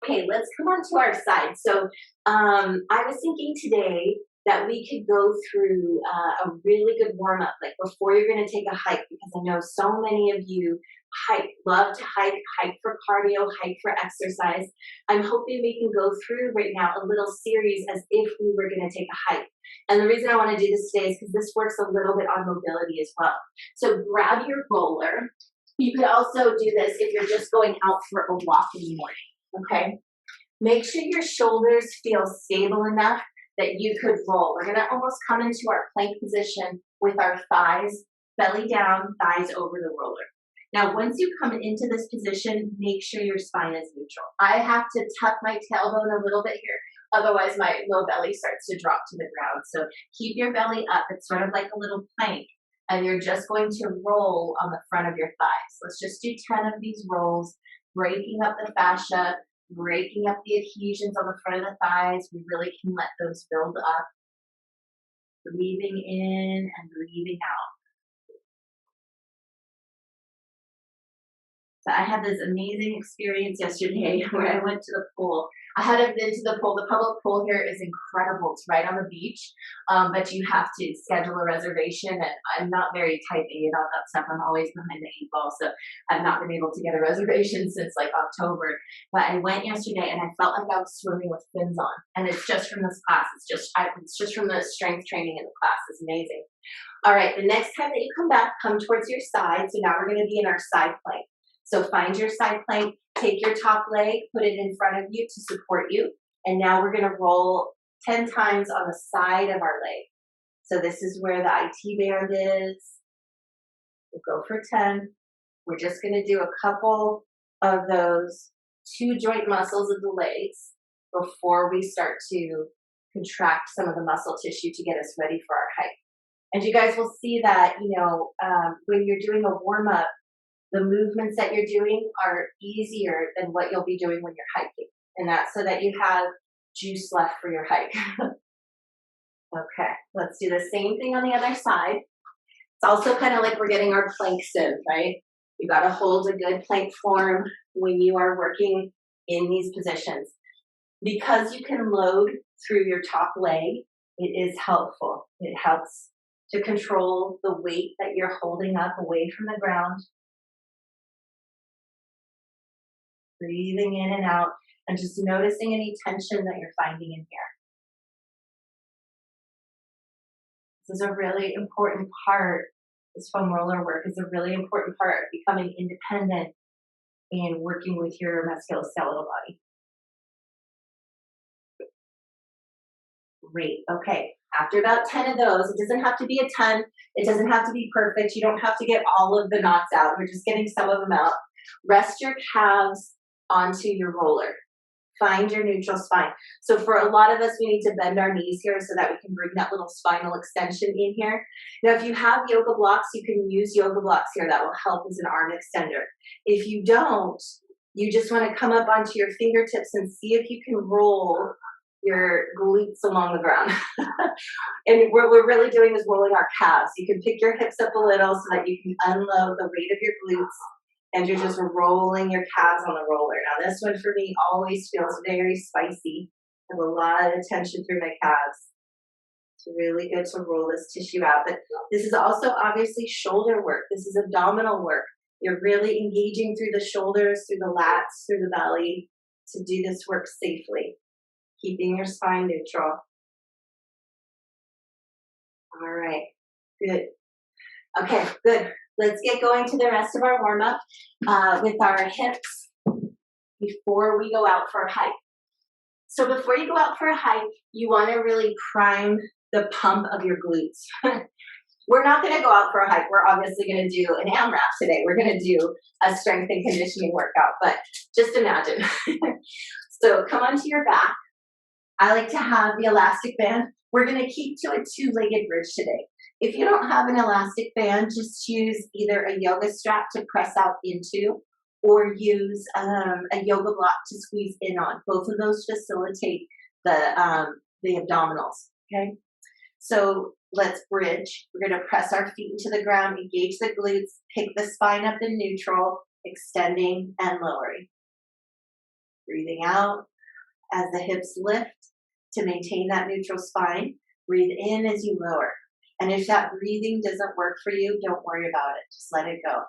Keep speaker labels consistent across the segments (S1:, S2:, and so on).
S1: Okay, let's come on to our side. So I was thinking today that we could go through a really good warm up, like before you're going to take a hike, because I know so many of you love to hike for cardio, hike for exercise. I'm hoping we can go through right now a little series as if we were going to take a hike. And the reason I want to do this today is because this works a little bit on mobility as well. So grab your roller. You could also do this if you're just going out for a walk in the morning, okay? Make sure your shoulders feel stable enough that you could roll. We're gonna almost come into our plank position with our thighs, belly down, thighs over the roller. Now, once you come into this position, make sure your spine is neutral. I have to tuck my tailbone a little bit here, otherwise my low belly starts to drop to the ground. So keep your belly up. It's sort of like a little plank, and you're just going to roll on the front of your thighs. Let's just do 10 of these rolls, breaking up the fascia, breaking up the adhesions on the front of the thighs. We really can let those build up. Breathing in and breathing out. So I had this amazing experience yesterday where I went to the pool. I hadn't been to the pool. The public pool here is incredible. It's right on the beach, but you have to schedule a reservation, and I'm not very type A about that stuff. I'm always behind the 8 ball, so I've not been able to get a reservation since like October. But I went yesterday, and I felt like I was swimming with fins on, and it's just from this class. It's just from the strength training in the class. It's amazing. All right, the next time that you come back, come towards your side. So now we're going to be in our side plank. So find your side plank, take your top leg, put it in front of you to support you. And now we're gonna roll 10 times on the side of our leg. So this is where the IT band is. We'll go for 10. We're just gonna do a couple of those 2 joint muscles of the legs before we start to contract some of the muscle tissue to get us ready for our hike. And you guys will see that, when you're doing a warm up, the movements that you're doing are easier than what you'll be doing when you're hiking. And that's so that you have juice left for your hike. Okay, let's do the same thing on the other side. It's also kind of like we're getting our planks in, right? You got to hold a good plank form when you are working in these positions. Because you can load through your top leg, it is helpful. It helps to control the weight that you're holding up away from the ground. Breathing in and out, and just noticing any tension that you're finding in here. This is a really important part. This foam roller work is a really important part of becoming independent and working with your musculoskeletal body. Great. Okay. After about 10 of those, it doesn't have to be a ton. It doesn't have to be perfect. You don't have to get all of the knots out. We're just getting some of them out. Rest your calves onto your roller. Find your neutral spine. So for a lot of us, we need to bend our knees here so that we can bring that little spinal extension in here. Now, if you have yoga blocks, you can use yoga blocks here. That will help as an arm extender. If you don't, you just want to come up onto your fingertips and see if you can roll your glutes along the ground. And what we're really doing is rolling our calves. You can pick your hips up a little so that you can unload the weight of your glutes. And you're just rolling your calves on the roller. Now, this one for me always feels very spicy. I have a lot of tension through my calves. It's really good to roll this tissue out. But this is also obviously shoulder work. This is abdominal work. You're really engaging through the shoulders, through the lats, through the belly to do this work safely, keeping your spine neutral. All right, good. Okay, good. Let's get going to the rest of our warm-up with our hips before we go out for a hike. So before you go out for a hike, you want to really prime the pump of your glutes. We're not going to go out for a hike. We're obviously going to do an AMRAP today. We're going to do a strength and conditioning workout, but just imagine. So come onto your back. I like to have the elastic band. We're going to keep to a 2-legged bridge today. If you don't have an elastic band, just use either a yoga strap to press out into or use a yoga block to squeeze in on. Both of those facilitate the abdominals, okay? So let's bridge. We're going to press our feet into the ground, engage the glutes, pick the spine up in neutral, extending and lowering. Breathing out as the hips lift to maintain that neutral spine. Breathe in as you lower. And if that breathing doesn't work for you, don't worry about it. Just let it go.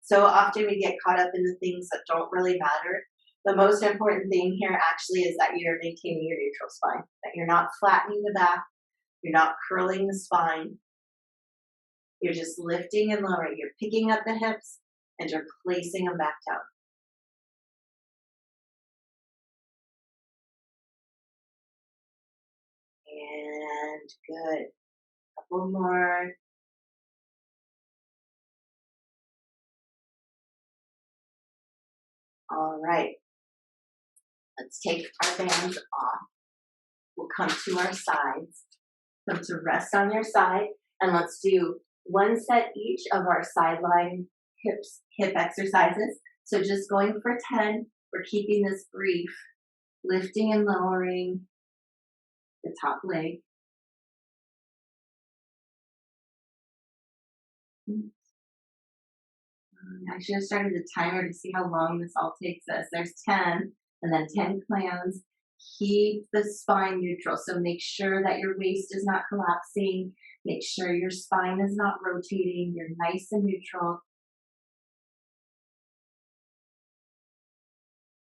S1: So often we get caught up in the things that don't really matter. The most important thing here actually is that you're maintaining your neutral spine, that you're not flattening the back, you're not curling the spine. You're just lifting and lowering. You're picking up the hips and you're placing them back down. And good. Couple more. All right. Let's take our bands off. We'll come to our sides. Come to rest on your side. And let's do one set each of our sideline hip exercises. So just going for 10. We're keeping this brief. Lifting and lowering the top leg. I should have started the timer to see how long this all takes us. There's 10, and then 10 plans. Keep the spine neutral. So make sure that your waist is not collapsing. Make sure your spine is not rotating. You're nice and neutral.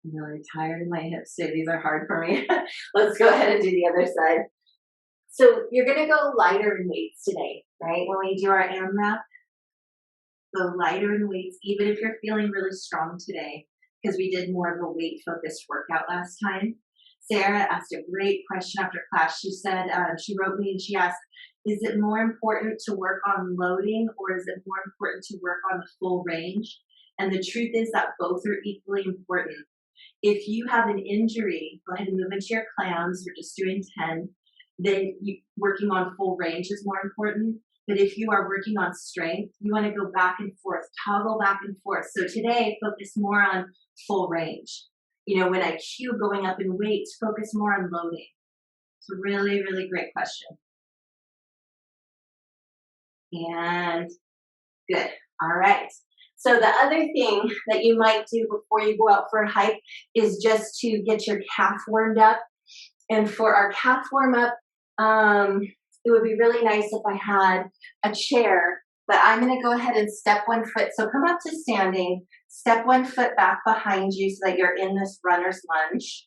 S1: I'm really tired of my hips today. These are hard for me. Let's go ahead and do the other side. So you're going to go lighter in weights today, right? When we do our AMRAP, go lighter in weights, even if you're feeling really strong today, because we did more of a weight-focused workout last time. Sarah asked a great question after class. She said, she wrote me and she asked, is it more important to work on loading or is it more important to work on the full range? And the truth is that both are equally important. If you have an injury, go ahead and move into your plans. We're just doing 10. Then working on full range is more important. But if you are working on strength, you want to go back and forth, toggle back and forth. So today, focus more on full range. You know, when I cue going up in weights, focus more on loading. It's a really, really great question. And good. All right. So the other thing that you might do before you go out for a hike is just to get your calf warmed up. And for our calf warm up, it would be really nice if I had a chair, but I'm going to go ahead and step one foot. So come up to standing, step one foot back behind you so that you're in this runner's lunge.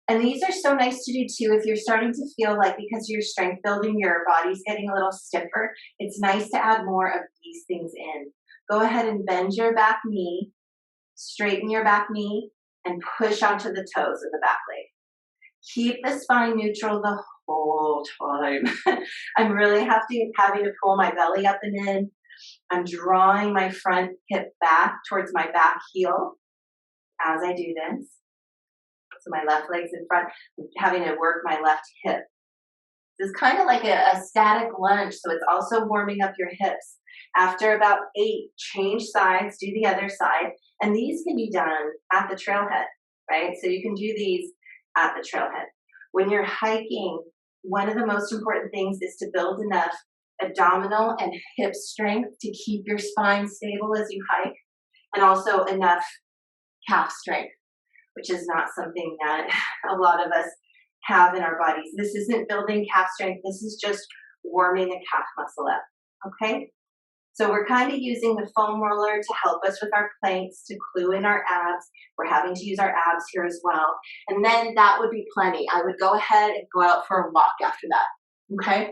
S1: And these are so nice to do too if you're starting to feel like because you're strength building, your body's getting a little stiffer. It's nice to add more of these things in. Go ahead and bend your back knee, straighten your back knee, and push onto the toes of the back leg. Keep the spine neutral the whole time. I'm really having to pull my belly up and in. I'm drawing my front hip back towards my back heel as I do this. So my left leg's in front. I'm having to work my left hip. This is kind of like a static lunge, so it's also warming up your hips. After about 8, change sides, do the other side. And these can be done at the trailhead, right? So you can do these at the trailhead. When you're hiking, one of the most important things is to build enough abdominal and hip strength to keep your spine stable as you hike, and also enough calf strength, which is not something that a lot of us have in our bodies. This isn't building calf strength. This is just warming the calf muscle up, okay? So we're kind of using the foam roller to help us with our planks, to glue in our abs. We're having to use our abs here as well. And then that would be plenty. I would go ahead and go out for a walk after that, okay?